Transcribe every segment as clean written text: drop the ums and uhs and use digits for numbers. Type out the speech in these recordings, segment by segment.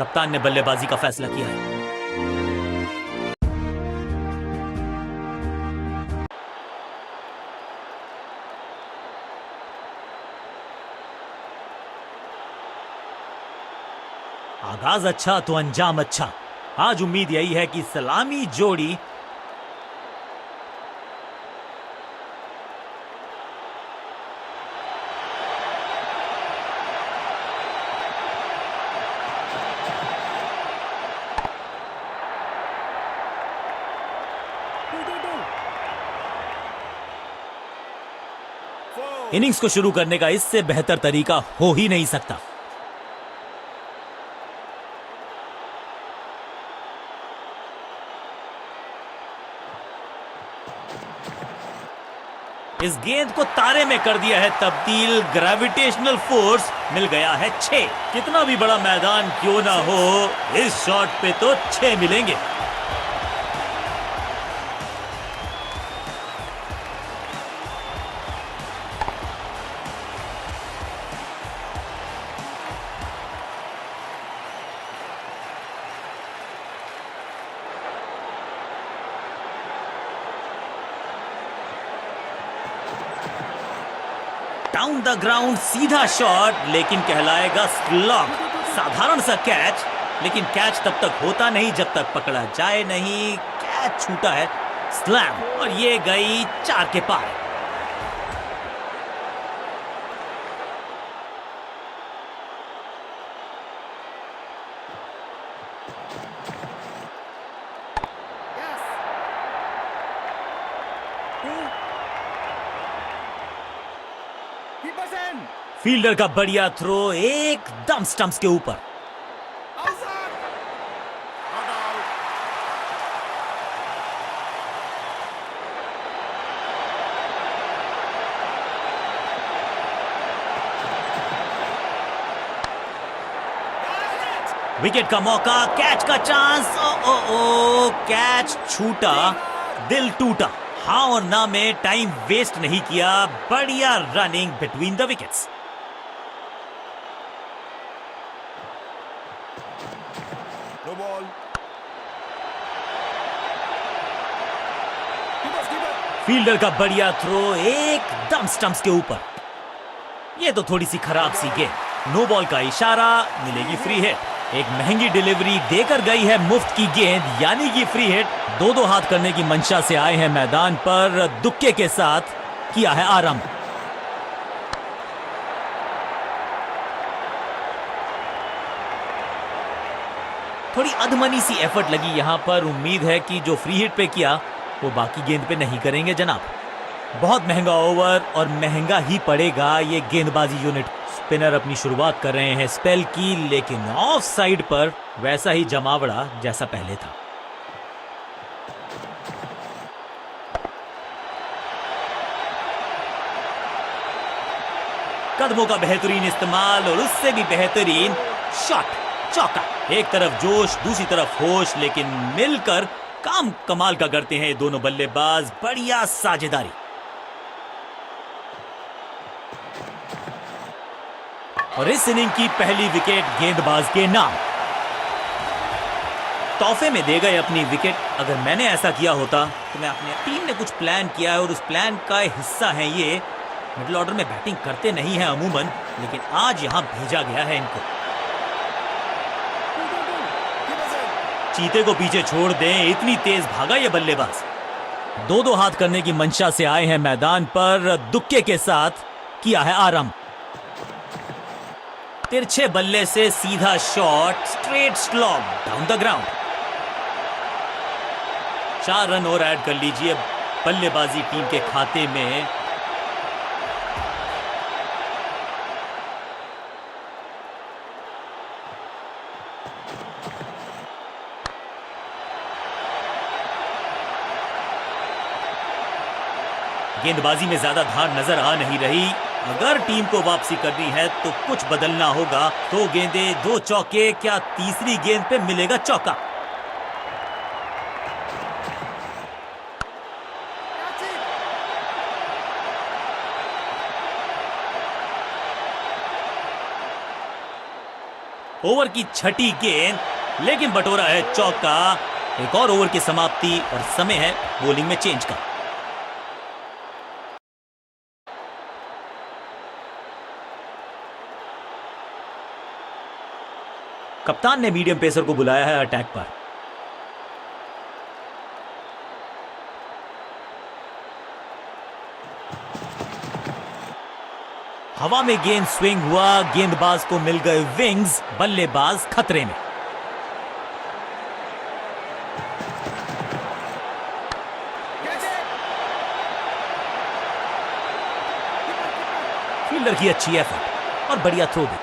कप्तान ने बल्लेबाजी का फैसला किया है। आगाज अच्छा तो अंजाम अच्छा। आज उम्मीद यही है कि सलामी जोड़ी इनिंग्स को शुरू करने का इससे बेहतर तरीका हो ही नहीं सकता। इस गेंद को तारे में कर दिया है तब्दील। ग्रेविटेशनल फोर्स मिल गया है 6। कितना भी बड़ा मैदान क्यों ना हो, इस शॉट पे तो 6 मिलेंगे। डाउन द ग्राउंड सीधा शॉट, लेकिन कहलाएगा स्लॉग। साधारण सा कैच, लेकिन कैच तब तक होता नहीं जब तक पकड़ा जाए नहीं। कैच छूटा है, स्लैम, और ये गई 4 के पार। फील्डर का बढ़िया थ्रो एकदम स्टंप्स के ऊपर। विकेट का मौका, कैच का चांस। ओ कैच छूटा, दिल टूटा। हाँ और ना में टाइम वेस्ट नहीं किया। बढ़िया running between the wickets. No ball. Fielder का बढ़िया थ्रो एकदम स्टंप्स के ऊपर। ये तो थोड़ी सी खराब सी गेंद। नो बॉल का इशारा, मिलेगी फ्री हिट। एक महंगी डिलीवरी देकर गई है मुफ्त की गेंद, यानी कि फ्री हिट। 2-2 हाथ करने की मंशा से आए हैं मैदान पर, दुक्के के साथ किया है आरंभ। थोड़ी अधमनी सी एफर्ट लगी यहां पर। उम्मीद है कि जो फ्री हिट पे किया वो बाकी गेंद पे नहीं करेंगे जनाब। बहुत महंगा ओवर और महंगा ही पड़ेगा ये गेंदबाजी यूनिट। स्पिनर अपनी शुरुआत कर रहे हैं स्पेल की, लेकिन ऑफ साइड पर वैसा ही जमावड़ा जैसा पहले था। कदमों का बेहतरीन इस्तेमाल और उससे भी बेहतरीन शॉट, चौका। एक तरफ जोश, दूसरी तरफ होश, लेकिन मिलकर काम कमाल का करते हैं दोनों बल्लेबाज। बढ़िया साझेदारी। और इस इनिंग की पहली विकेट गेंदबाज के नाम। तोहफे में दे गए अपनी विकेट। अगर मैंने ऐसा किया होता तो मैं अपने टीम ने कुछ प्लान किया है और उस प्लान का हिस्सा है ये। मिडिल ऑर्डर में बैटिंग करते नहीं है अमूमन, लेकिन आज यहां भेजा गया है इनको। चीते को पीछे छोड़ दें, इतनी तेज भागा ये बल्लेबाज। 2-2 हाथ करने की मंशा से आए हैं मैदान पर, दुक्के के साथ किया है आरंभ। तिरछे बल्ले से सीधा shot, straight slog down the ground. 4 run और ऐड कर लीजिए बल्लेबाजी टीम के खाते में। गेंदबाजी में ज्यादा धार नजर आ नहीं रही। अगर टीम को वापसी करनी है तो कुछ बदलना होगा। 2 गेंदें, 2 चौके, क्या तीसरी गेंद पे मिलेगा चौका? ओवर की छठी गेंद, लेकिन बटोरा है चौका। एक और ओवर की समाप्ति और समय है बॉलिंग में चेंज का। कप्तान ने मीडियम पेसर को बुलाया है अटैक पर। हवा में गेंद स्विंग हुआ, गेंदबाज को मिल गए विंग्स, बल्लेबाज खतरे में। फील्डर की अच्छी एफर्ट और बढ़िया थ्रो भी।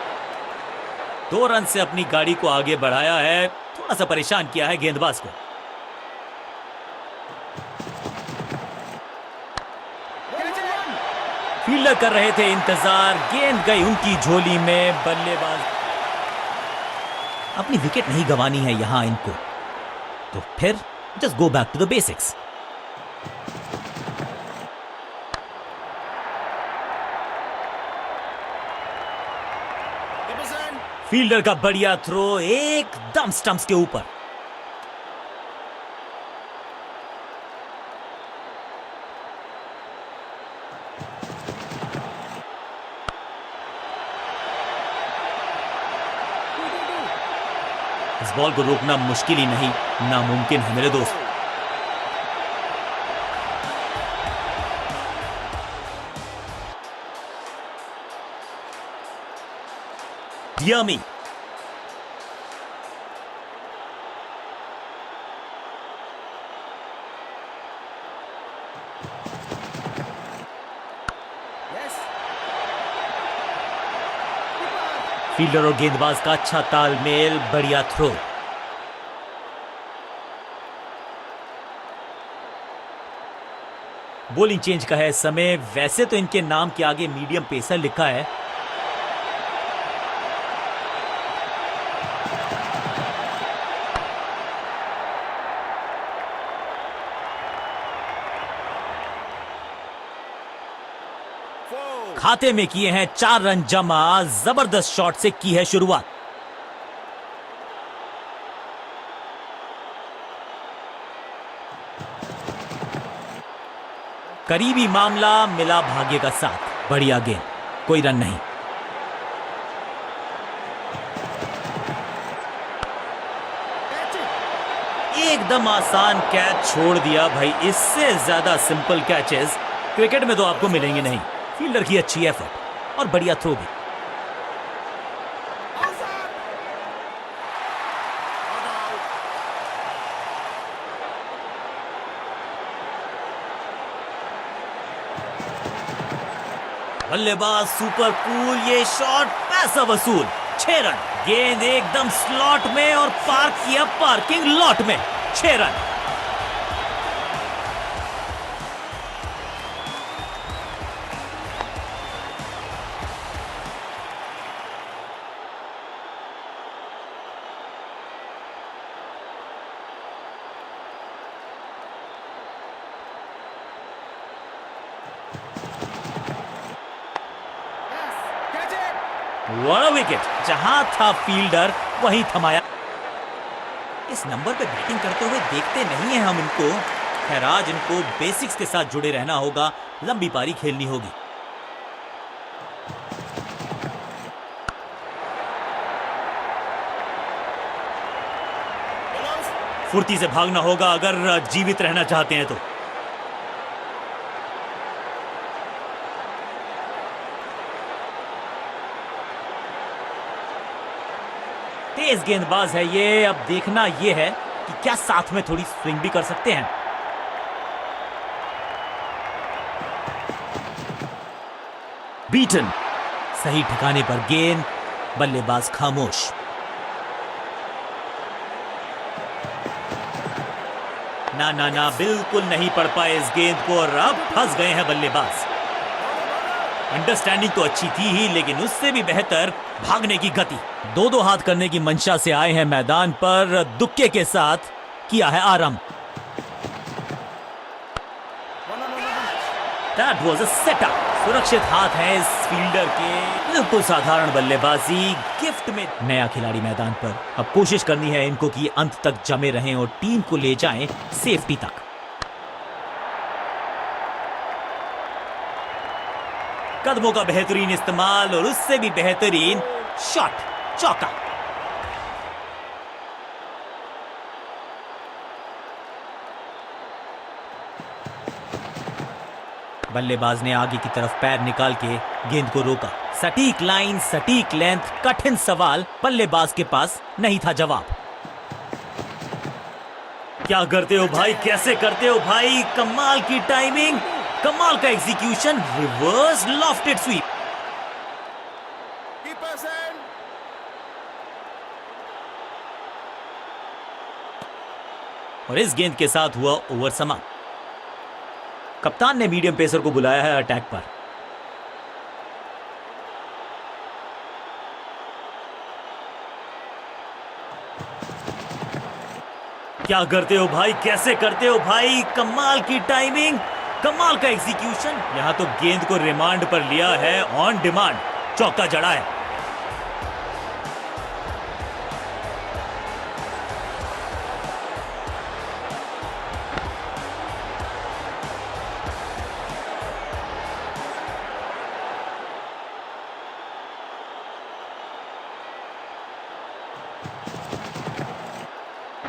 2 रन से अपनी गाड़ी को आगे बढ़ाया है, थोड़ा सा परेशान किया है गेंदबाज को। फील्डर कर रहे थे इंतजार, गेंद गई उनकी झोली में। बल्लेबाज अपनी विकेट नहीं गंवानी है यहां इनको, तो फिर just go back to the basics. Fielder का बढ़िया थ्रो एकदम स्टंप्स के ऊपर। इस बॉल को रोकना मुश्किल ही नहीं, नामुमकिन है मेरे दोस्त। यमी फील्डर और गेंदबाज का अच्छा तालमेल, बढ़िया थ्रो। बॉलिंग चेंज का है समय। वैसे तो इनके नाम के आगे मीडियम पेसर लिखा है, खाते में किए हैं 4 रन जमा। जबरदस्त शॉट से की है शुरुआत। करीबी मामला, मिला भाग्य का साथ। बढ़िया गेंद, कोई रन नहीं। एकदम आसान कैच छोड़ दिया भाई। इससे ज्यादा सिंपल कैचेस क्रिकेट में तो आपको मिलेंगे नहीं। फील्डर की अच्छी एफर्ट और बढ़िया थ्रो भी। बल्लेबाज सुपर कूल, ये शॉट पैसा वसूल। 6 रन। गेंद एकदम स्लॉट में और पार्क किया पार्किंग लॉट में। 6 रन। बड़ा विकेट, जहां था फील्डर वहीं थमाया। इस नंबर पे बैटिंग करते हुए देखते नहीं है हम इनको। खैर आज इनको बेसिक्स के साथ जुड़े रहना होगा, लंबी पारी खेलनी होगी। फुर्ती से भागना होगा अगर जीवित रहना चाहते हैं तो। तेज गेंदबाज है ये। अब देखना ये है कि क्या साथ में थोड़ी स्विंग भी कर सकते हैं। बीटन सही ठिकाने पर गेंद, बल्लेबाज खामोश। ना ना ना, बिल्कुल नहीं पढ़ पाए इस गेंद को और अब फंस गए हैं बल्लेबाज। अंडरस्टैंडिंग तो अच्छी थी ही, लेकिन उससे भी बेहतर भागने की गति। 2-2 हाथ करने की मंशा से आए हैं मैदान पर। दुक्के के साथ किया है आरंभ। That was a setup. सुरक्षित हाथ है इस फील्डर के, बिल्कुल साधारण बल्लेबाजी गिफ्ट में। नया खिलाड़ी मैदान पर, अब कोशिश करनी है इनको कि अंत तक जमे रहें और टीम को ले जाएं सेफ्टी तक। कदमों का बेहतरीन इस्तेमाल और उससे भी बेहतरीन शॉट, चौका। बल्लेबाज ने आगे की तरफ पैर निकाल के गेंद को रोका। सटीक लाइन, सटीक लेंथ, कठिन सवाल, बल्लेबाज के पास नहीं था जवाब। क्या करते हो भाई, कैसे करते हो भाई, कमाल की टाइमिंग, कमाल का execution, reverse lofted sweep. Keeper's end. और इस गेंद के साथ हुआ ओवर समाप्त। कप्तान ने मीडियम पेसर को बुलाया है अटैक पर। क्या करते हो भाई, कैसे करते हो भाई, कमाल की टाइमिंग, कमाल का एग्जीक्यूशन। यहां तो गेंद को रिमांड पर लिया है, ऑन डिमांड चौका जड़ा है।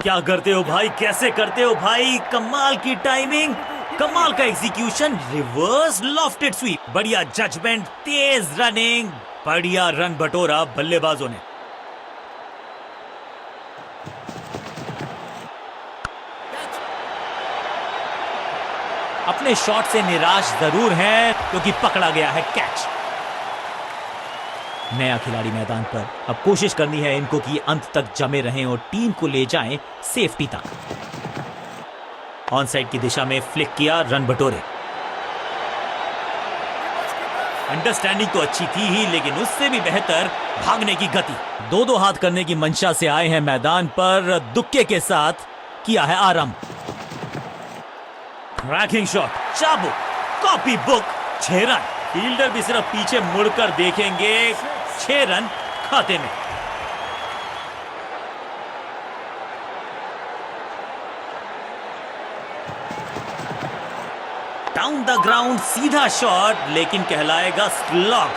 क्या करते हो भाई, कैसे करते हो भाई, कमाल की टाइमिंग, कमाल का एग्जीक्यूशन, रिवर्स लॉफ्टेड स्वीप। बढ़िया जजमेंट, तेज रनिंग, बढ़िया रन बटोरा बल्लेबाजों ने। अपने शॉट से निराश जरूर हैं क्योंकि पकड़ा गया है कैच। नया खिलाड़ी मैदान पर, अब कोशिश करनी है इनको कि अंत तक जमे रहें और टीम को ले जाएं सेफ्टी तक। ऑन साइड की दिशा में फ्लिक किया, रन बटोरे। अंडरस्टैंडिंग तो अच्छी थी ही, लेकिन उससे भी बेहतर भागने की गति। दो दो हाथ करने की मंशा से आए हैं मैदान पर, दुक्के के साथ किया है आरंभ। क्रैकिंग शॉट, चाबुक, कॉपी बुक, 6 रन। फील्डर भी सिर्फ पीछे मुड़कर देखेंगे, 6 रन खाते में। डाउन द ग्राउंड सीधा शॉट, लेकिन कहलाएगा स्लॉग।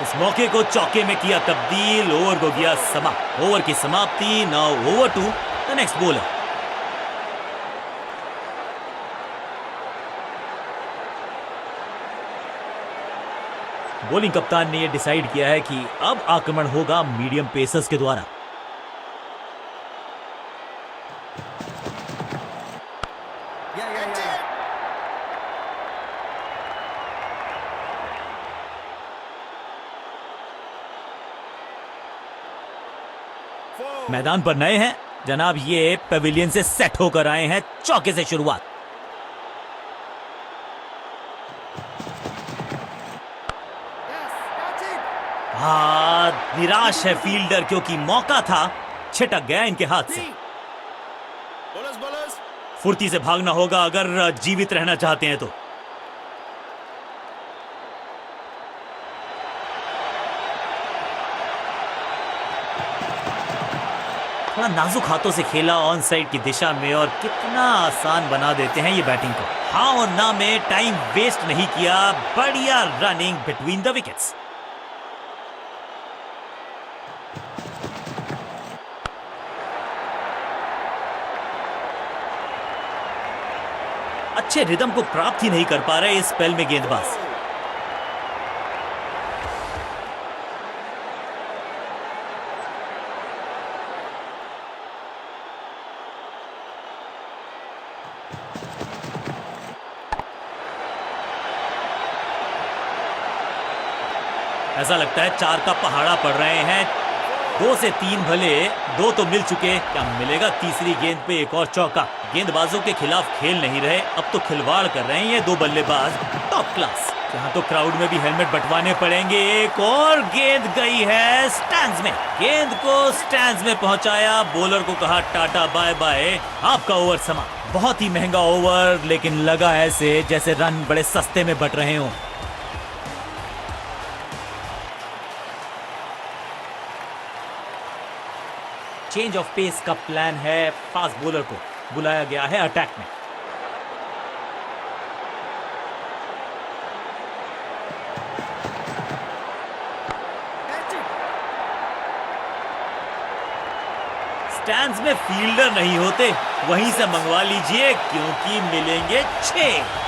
इस मौके को चौके में किया तब्दील, ओवर को किया समाप्त। ओवर की समाप्ति, now over to the next bowler. Bowling कप्तान ने यह डिसाइड किया है कि अब आक्रमण होगा मीडियम पेसर्स के द्वारा। मैदान पर नए हैं जनाब, ये पेविलियन से सेट होकर आए हैं। चौके से शुरुआत। निराश है फील्डर क्योंकि मौका था, छिटक गया इनके हाथ से। फुर्ती से भागना होगा अगर जीवित रहना चाहते हैं तो। थोड़ा नाजुक हाथों से खेला ऑन साइड की दिशा में, और कितना आसान बना देते हैं ये बैटिंग को। हाँ और ना में टाइम वेस्ट नहीं किया, बढ़िया रनिंग बिटवीन द विकेट्स। अच्छे रिदम को प्राप्त ही नहीं कर पा रहे इस स्पेल में गेंदबाज। ऐसा लगता है 4 का पहाड़ा पड़ रहे हैं। 2 से 3 भले, 2 तो मिल चुके, क्या मिलेगा तीसरी गेंद पे एक और चौका। गेंदबाजों के खिलाफ खेल नहीं रहे, अब तो खिलवाड़ कर रहे हैं ये 2 बल्लेबाज, टॉप क्लास। यहाँ तो क्राउड में भी हेलमेट बंटवाने पड़ेंगे। एक और गेंद गई है स्टैंड्स में, गेंद को स्टैंड्स में पहुंचाया, बॉलर को कहा टाटा बाय बाय, आपका ओवर समा। बहुत ही महंगा ओवर, लेकिन लगा ऐसे जैसे रन बड़े सस्ते में बट रहे हों। चेंज ऑफ पेस का प्लान है, फास्ट बॉलर को बुलाया गया है अटैक में। स्टैंड्स में फील्डर नहीं होते, वहीं से मंगवा लीजिए क्योंकि मिलेंगे 6।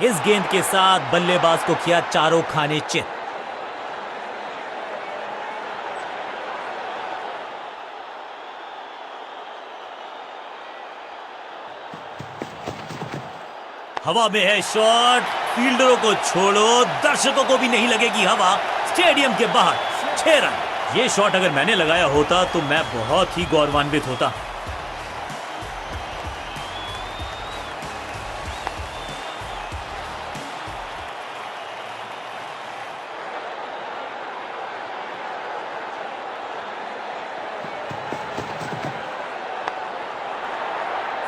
इस गेंद के साथ बल्लेबाज को किया चारों खाने चित। हवा में है शॉट, फील्डरों को छोड़ो, दर्शकों को भी नहीं लगेगी हवा। स्टेडियम के बाहर 6 रन। ये शॉट अगर मैंने लगाया होता तो मैं बहुत ही गौरवान्वित होता।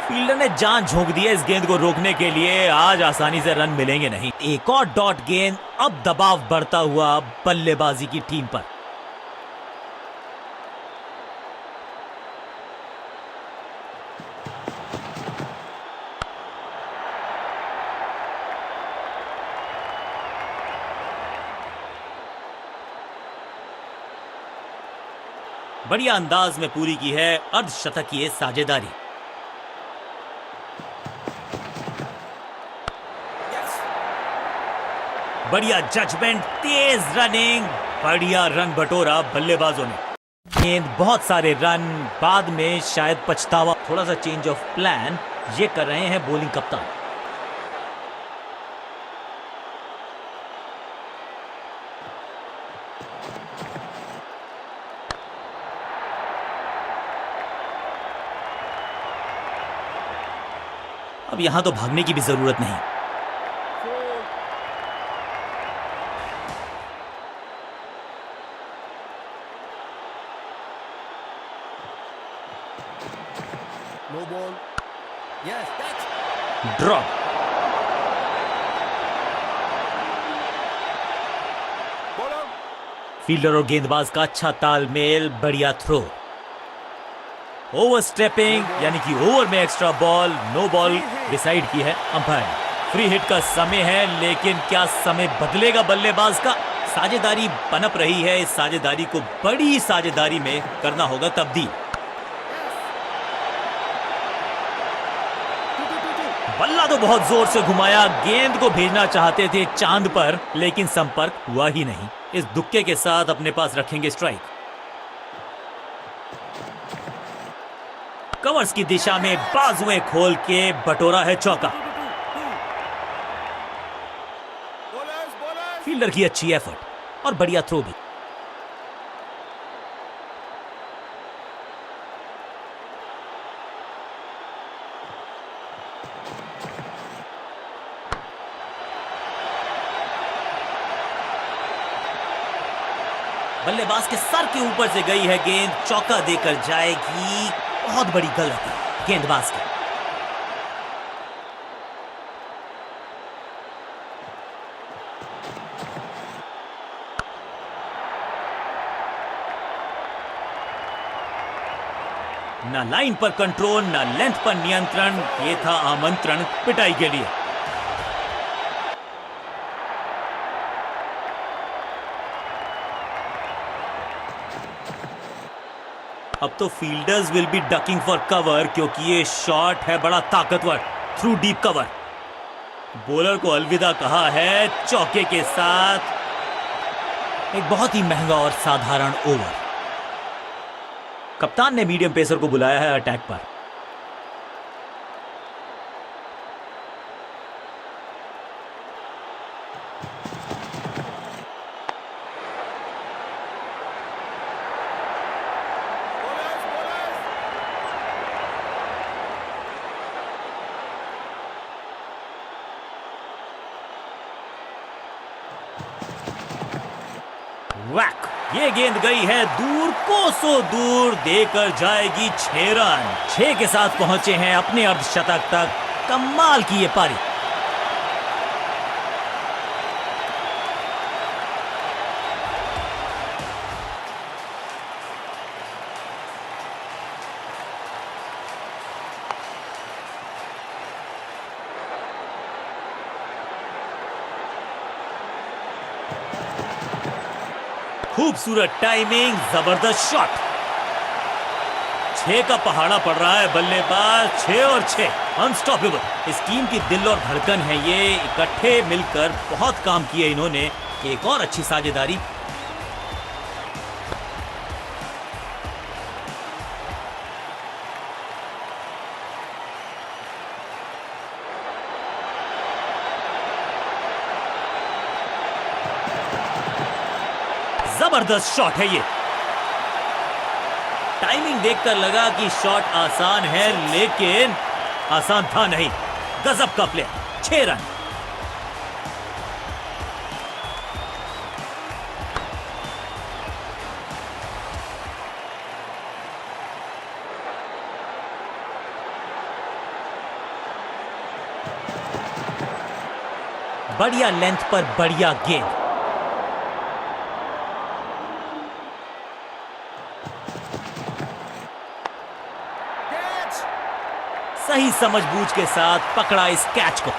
फील्डर ने जान झोंक दी है इस गेंद को रोकने के लिए, आज आसानी से रन मिलेंगे नहीं। एक और डॉट गेंद, अब दबाव बढ़ता हुआ बल्लेबाजी की टीम पर। बढ़िया अंदाज में पूरी की है अर्धशतकीय साझेदारी। बढ़िया जजमेंट, तेज रनिंग, बढ़िया रन बटोरा बल्लेबाजों ने। गेंद, बहुत सारे रन, बाद में शायद पछतावा। थोड़ा सा चेंज ऑफ प्लान ये कर रहे हैं बॉलिंग कप्तान। अब यहां तो भागने की भी जरूरत नहीं। No ball. Yes, that's drop. ball out. Fielder और गेंदबाज का अच्छा तालमेल, बढ़िया थ्रो। ओवर स्टेपिंग यानी कि ओवर में extra ball, no ball decide की है अंपायर। फ्री हिट का समय है, लेकिन क्या समय बदलेगा बल्लेबाज का? साझेदारी पनप रही है, इस साझेदारी को बड़ी साझेदारी में करना होगा तब्दील। बल्ला तो बहुत जोर से घुमाया, गेंद को भेजना चाहते थे चांद पर, लेकिन संपर्क हुआ ही नहीं। इस दुक्के के साथ अपने पास रखेंगे स्ट्राइक। कवर्स की दिशा में बाजुएं खोल के बटोरा है चौका। Bowlers. फील्डर की अच्छी एफर्ट और बढ़िया थ्रो भी। बल्लेबाज के सर के ऊपर से गई है गेंद, चौका देकर जाएगी। बहुत बड़ी गलती गेंदबाज की। न लाइन पर कंट्रोल, न लेंथ पर नियंत्रण, ये था आमंत्रण पिटाई के लिए। अब तो fielders will be ducking for cover, क्योंकि ये शॉट है बड़ा ताकतवर थ्रू डीप कवर। बॉलर को अलविदा कहा है चौके के साथ। एक बहुत ही महंगा और साधारण ओवर। कप्तान ने मीडियम पेसर को बुलाया है अटैक पर। Bowlers, bowlers. वैक, ये गेंद गई है दूर, कोसों दूर, देकर जाएगी 6 रन। 6 के साथ पहुंचे हैं अपने अर्धशतक तक। कमाल की ये पारी। खूबसूरत टाइमिंग, जबरदस्त शॉट। 6 का पहाड़ा पड़ रहा है बल्लेबाज। 6 और 6, अनस्टॉपेबल। इस टीम की दिल और धड़कन है ये। इकट्ठे मिलकर बहुत काम किए इन्होंने। एक और अच्छी साझेदारी। जबरदस्त शॉट है ये। टाइमिंग देखकर लगा कि शॉट आसान है, लेकिन आसान था नहीं। गजब का प्ले। 6 रन। बढ़िया लेंथ पर बढ़िया गेंद। Catch. सही समझबूझ के साथ पकड़ा इस कैच को।